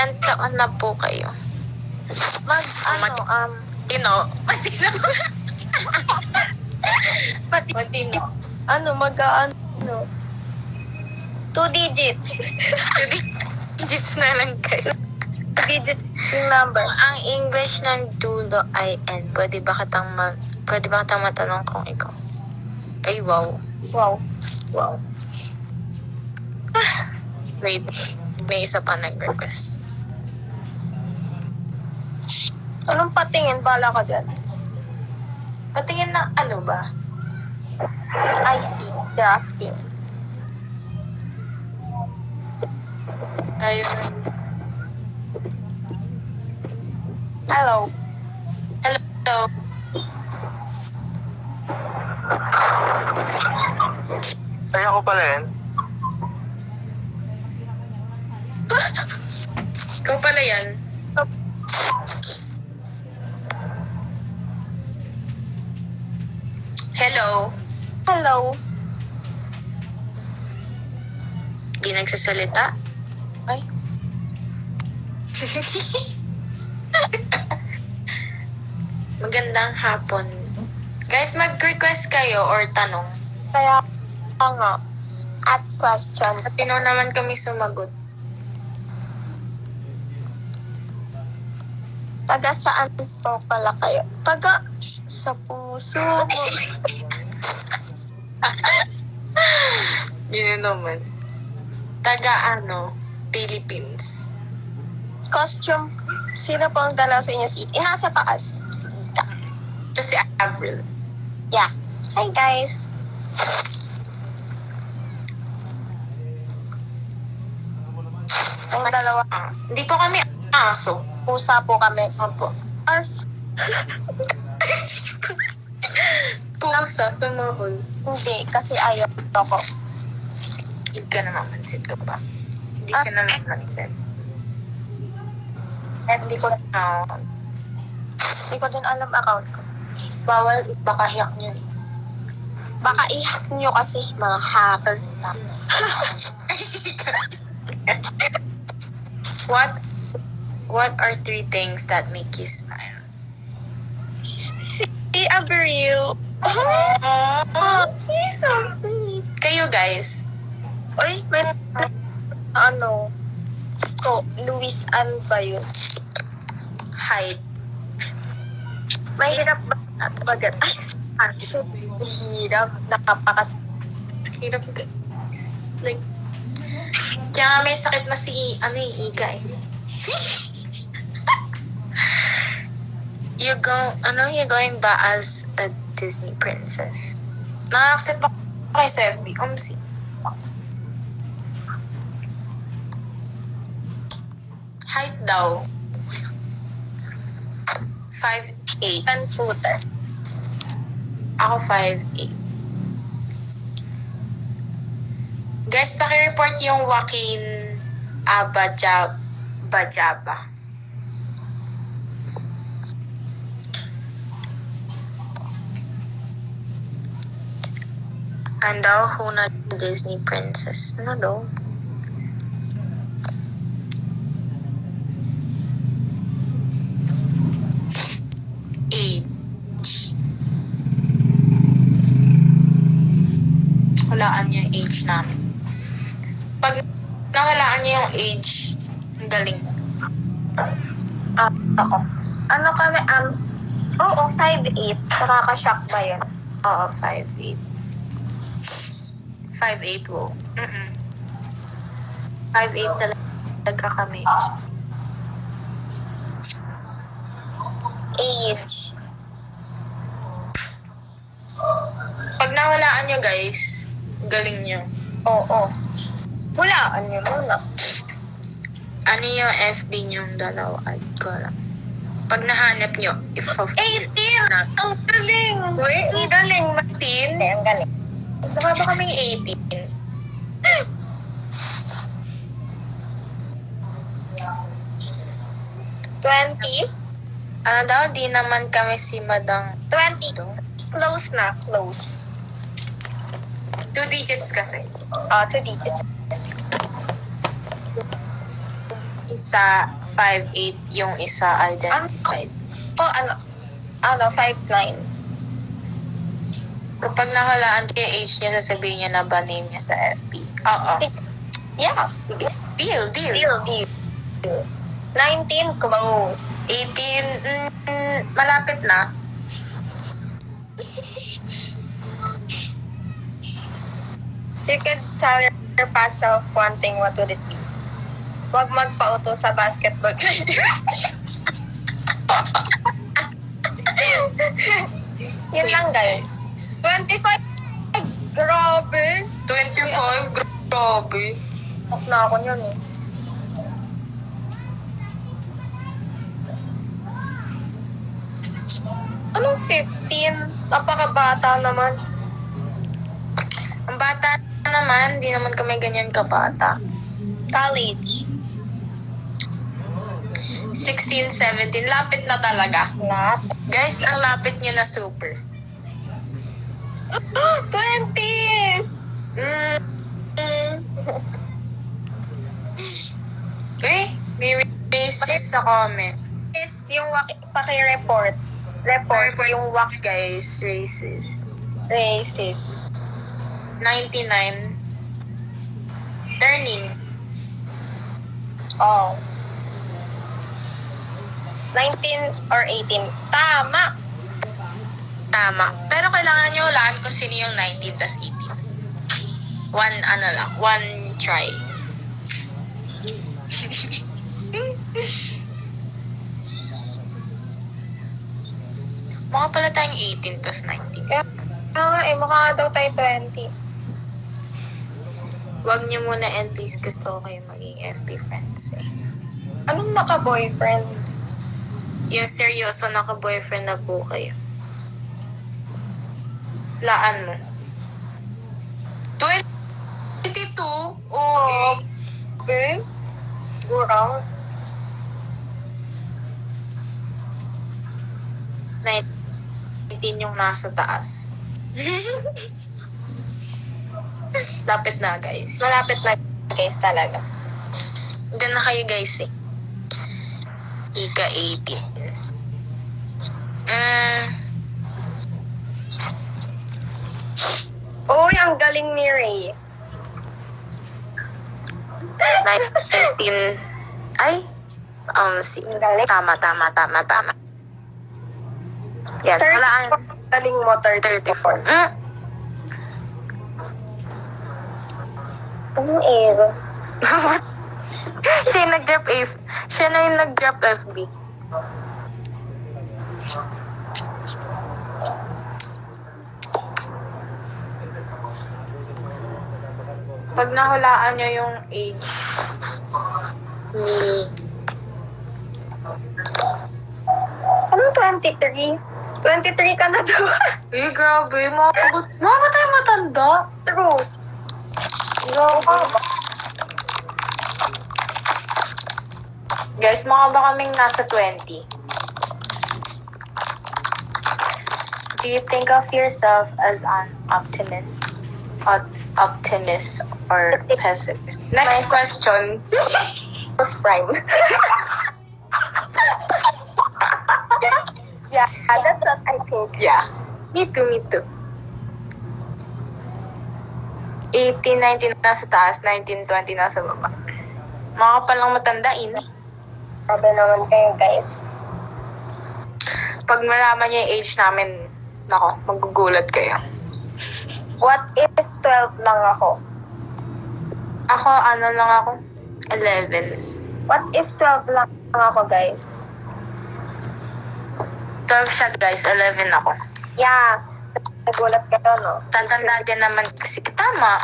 Ilan taon na po kayo? Matino. Matino. Two digits. Digits na lang guys. Digit yung number. Kung ang English ng dulo ay N, pwede ba kitang matanong kung ikaw? Ay, wow. Wow. Wow. Wait, may isa pa nag-request. Anong patingin? Bala ka dyan. Patingin na ano ba? IC. Drafting. Tayo na. Hello. Hello. Ay, ako pala yan. Ikaw pala yan. Hello. Hello. Di nagsasalita? Ay. Magandang hapon. Guys, mag-request kayo or tanong. Kaya nga, ask questions. Pino naman kami sumagot. Taga saan po pala kayo? Taga sa puso mo. Yun naman. Taga Philippines. Costume. Sino po ang dala sa inyo si Ita? Nasa taas. Si Ita. Kasi Avril. Yeah. Hi guys. Ang dalawa. Hindi po kami aso. Pusa po kami. Opo. Or, Pusa, tumahol. hindi, kasi ayaw ko. Hindi ka naman mansin ka ba? Hindi siya naman mansin. Hindi ko din alam account ko. Bawal, baka hiyak niyo. Baka i-hack nyo kasi mga hacker. What are 3 things that make you smile? Si Avril. He's so sweet. Kayo guys. Uy, may Luis Ann ba yun? Height. Mahirap ba bagat? Ay, hirap. Hirap guys. Like, kaya nga may sakit na si Iga eh. You're going ba as a Disney princess? Na-accept ako kay sa FB. Si height daw. 5'8". 10-footer. Ako 5'8". Guys, paki-report yung Joaquin Bajaba. And daw, who na Disney princess? Ano daw? Age. Walaan niya yung age namin. Pag nawalaan niya yung age, ang galing. Ako. Ano kami, oo, 5'8". Nakaka-shock ba yun? Oo, 5'8". 5'8", wow. 5'8" talaga kami. Age. Pag nawalaan niyo guys, galing niyo. Oo. Hulaan nyo muna. Ano yung FB niyong dalawa? Add ko lang. Pag nahanap niyo, 18! Ang galing! Uy, ang galing, Martin. Ang galing. Baka ba kaming 18? Ano daw, di naman kami si Madang 20. Close na, close. 2 digits kasi. 2 digits. isa 5'8", yung isa identified. Ano, 5'9". Kapag nahulaan ko yung age niya, sasabihin niya na ba name niya sa FB. Oo. Yeah. Deal. Deal. 19, close. 18, malapit na. You could tell your past self one thing, what would it be? Huwag magpauto sa basketball player. Yun lang, guys. 25? Grabe. 25, grabe. Talk na ako yun eh. Anong 15? Napakabata naman. Ang bata naman, di naman kami ganyan kabata. College. 16, 17, lapit na talaga. Lahat. Guys, ang lapit niyo na super. 20! May racist sa comment. Is yung paki-report. Report yung wax Guys, racist. racist. 99. Turning. Oh. 19 or 18. Tama! Tama. Pero kailangan nyo hulaan kung sino yung 19 plus 18. One try. Mukha pala tayong 18 plus 19. Kaya nga mukha daw tayo 20. Huwag niyo muna and please gusto ko kayo maging FB friends eh. Anong naka-boyfriend? Yung seryoso naka-boyfriend na po kayo. Laan mo. 22? Okay. Okay. Gurang. 19 yung nasa taas. Lapit na guys. Malapit na guys talaga. Diyan na kayo guys eh. Ika 18. Uy, ang galing ni Ray. 19. Ay. Ang galing. Tama. Yan. 34. Walaan. Galing mo, 34. Anong ero? Siya na yung nag-drop FB. Pag nahulaan nyo yung age ni... Anong 23? 23 ka na daw. grabe. Mama tayo matanda. True. Grabe. Guys, mukha ba kaming nasa 20? Do you think of yourself as an optimist or pessimist? Next question. Post prime. Yeah, that's what I think. Yeah. Me too. 18, 19 nasa taas, 19, 20 nasa baba. Mga palang matandain. Sabi naman kayo, guys. Pag malaman niyo yung age namin, nako, magugulat kayo. What if 12 lang ako? Ako, lang ako? 11. What if 12 lang ako, guys? 12 siya, guys. 11 ako. Yeah. Nagulat kayo, no? Tatanda din naman kasi. Tama.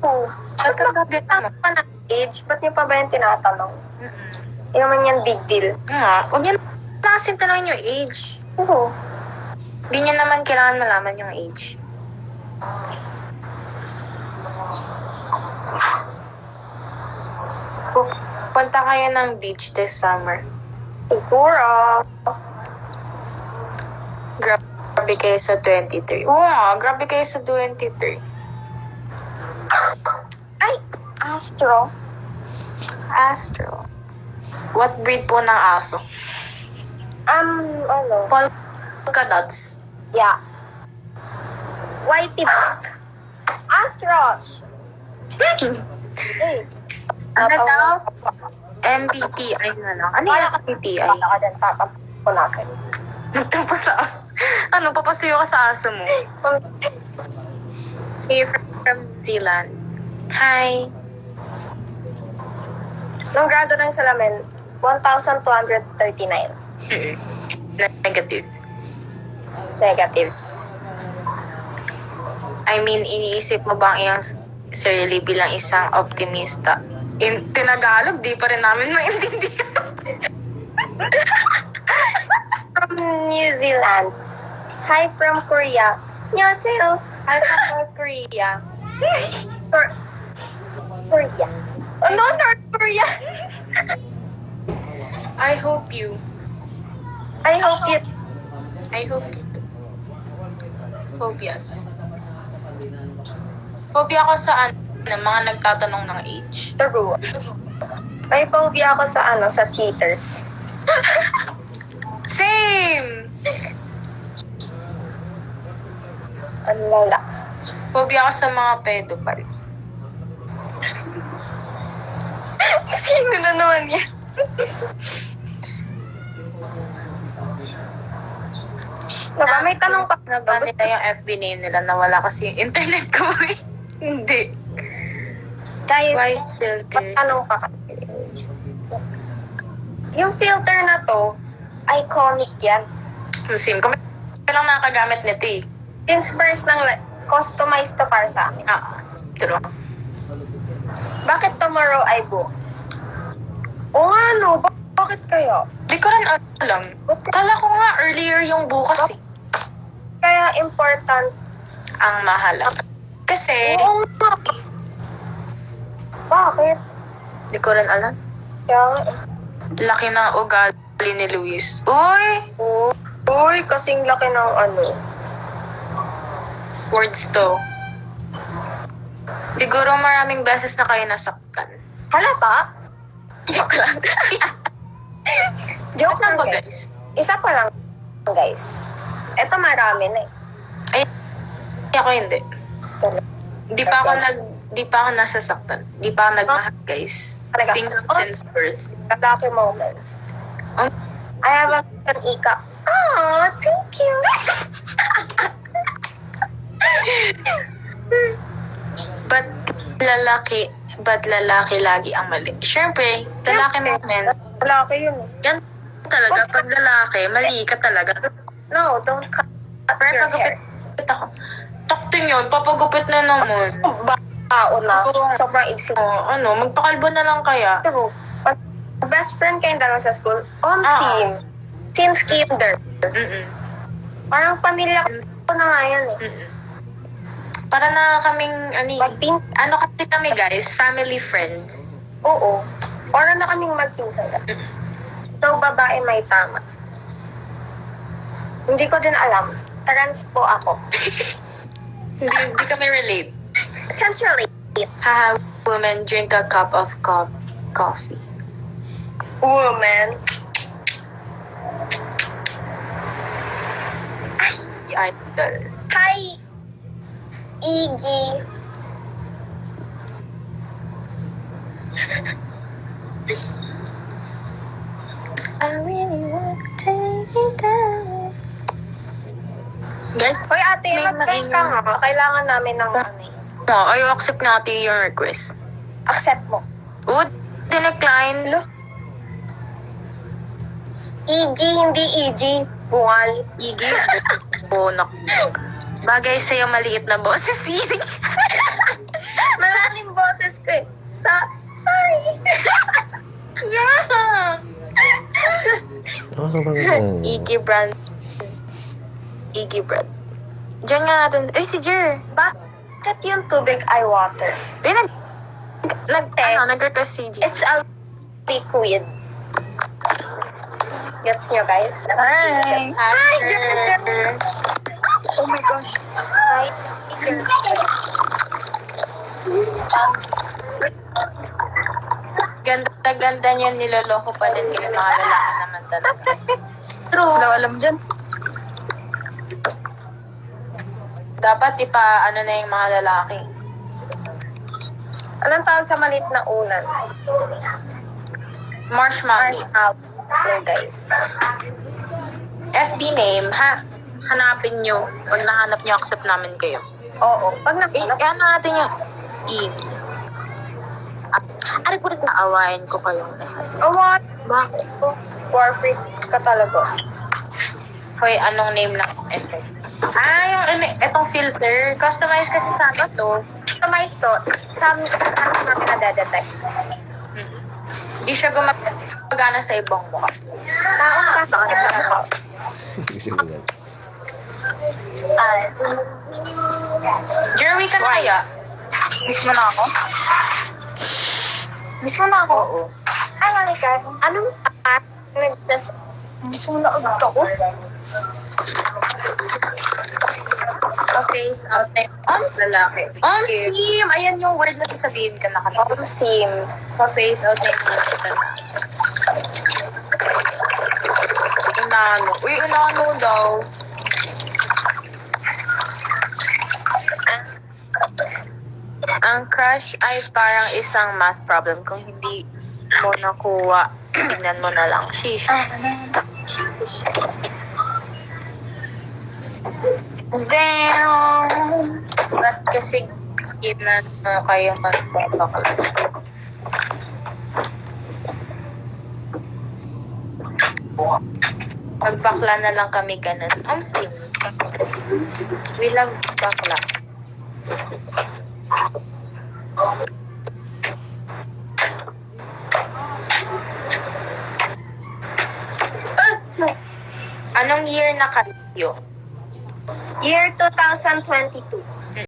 Oo. Tatanda din naman. Pa na age? Ba't niyo pa ba yung tinatanong? Mm-mm. Hindi naman yan big deal. Nga. Huwag niyo na kasing tanongin yung age. Oo. Hindi niyo naman kailangan malaman yung age. Punta kayo ng beach this summer. Siguro. Grabe kayo sa 23. Oo nga, grabe kayo sa 23. Ay! Astro. What breed po ng aso? Ano? Polka dots. Yeah. Whitey Buck. Astros. Hey. Ano daw? MBTI na lang. Ano yung MBTI? Wala ka dyan, tatapunasin. Nagtapos sa aso. Ano, papasuyo ka sa aso mo? Here from New Zealand. Hi. Nung grado ng salamin, 1,239. Negative. Negative. I mean, iniisip mo ba ang iyong sarili bilang isang optimista? In Tinagalog, di pa rin namin maintindihan. From New Zealand. Hi from Korea. 안녕하세요. Hi from North Korea. Korea. Oh, no, North Korea. I hope you. I hope you. I hope you. Phobias. Phobia ko sa mga nagtatanong ng age. True. May phobia ako sa cheaters. Same! Ano lala? Phobia ko sa mga pedophile. Sino na naman yan? Diba, may tanong pa. Naba nila yung FB name nila, nawala kasi yung internet ko eh. Hindi. Guys, Why filter? magtanong pa kasi. Yung filter na to, iconic yan. Same. Kami lang nakagamit nito eh. Since first nang customized to para sa akin. True. Bakit tomorrow ay books? O nga no, bakit kaya? Di ko rin alam. Kala ko nga earlier yung bukas eh. Kaya important. Ang mahalaga. Kasi, Oo nga. Bakit? di ko rin alam. Kaya, Laki ng ugali ni Luis. Uy! uy, kasing laki ng Words to. Siguro maraming beses na kayo nasaktan. Halata? Joke lang. Joke lang ba guys. guys? Isa pa lang guys. Ito marami na eh. Ako hindi. Di pa ako nasasaktan. Di pa ako nagmahal guys. Talaga? Single since birth. Lucky moments. Oh. I have an ika. Oh, thank you. Ba't lalaki lagi ang mali? Siyempre, lalaki moment. Lalaki yun. Yan talaga. Pag lalaki, mali ka talaga. No, don't cut Pero your hair. pagupit ako. Taktin yun, papagupit na naman. Baon na. Oo. Sobrang igsig. Magpakalbo na lang kaya. True. Pag best friend kayong dalawa sa school, Ah. since kinder. Mm-mm. Parang pamilya ko na nga yan eh. Mm-mm. Para na kaming, ano kasi kami guys, family friends. Oo. Para na kaming magpinsan. So, babae may tama. Hindi ko din alam. Trans po ako. Hindi kami relate. Can't relate. Haha, women, drink a cup of coffee. Woman. Idol. Hi, Iggy. I really want to take you down. Guys, Hoy ate, May mag-try ka nga. Kailangan namin ng ayaw accept natin yung request. accept mo. Dinecline. Iggy, hindi Iggy. Bungal. Iggy. Bonak. Bagay sa'yo maliit na boses. Malalim boses ko eh. Sorry. Yeah. Iggy brand. Iggy brand. Diyan nga natin. Ay, si Jer. Bakit yung tubig ay water? Nag-request si G. It's a liquid. Gets nyo, guys? Hi. Hi, Jer. Oh my gosh. Hi, Jer. Ganda-ganda niyo, niloloko pa din kayo, mga lalaki naman talaga. True. Wala alam dyan. Dapat ano na yung mga lalaki. Anong tawag sa maliit na unan? Marshmallow. Marshmallow, guys. FB name, ha? Hanapin nyo. Pag nahanap nyo, accept namin kayo. Oo. Pag Ano natin yun? Ano ko rin naawain ko kayong lahat. Oh, what? Bakit? War freak ka talaga. Hoy, anong name ng effect? Etong filter. Customize kasi sa akin to. Customize to. Sa namin nadadetect. Hindi siya gumagana sa ibang mukha. Taon ka. Bakit na mukha? Jerry, ka kaya? Miss mo na ako? Miss mo na ako? Oo. Ay, Malika. Anong nagdas... Miss mo na agad ako? Face out na yung lalaki. Sim! Ayan yung word na sasabihin ka na kanina. Sim. Pa-face out na yung lalaki. Unano. Uy, unano daw. Ang crush ay parang isang math problem. Kung hindi mo nakuha, tingnan mo na lang. Sheesh. Sheesh. Damn! Ba't kasi na kayo magpapakala? Magbakla na lang kami ganun. Sim. We love bakla. Anong year na kayo? Year 2022.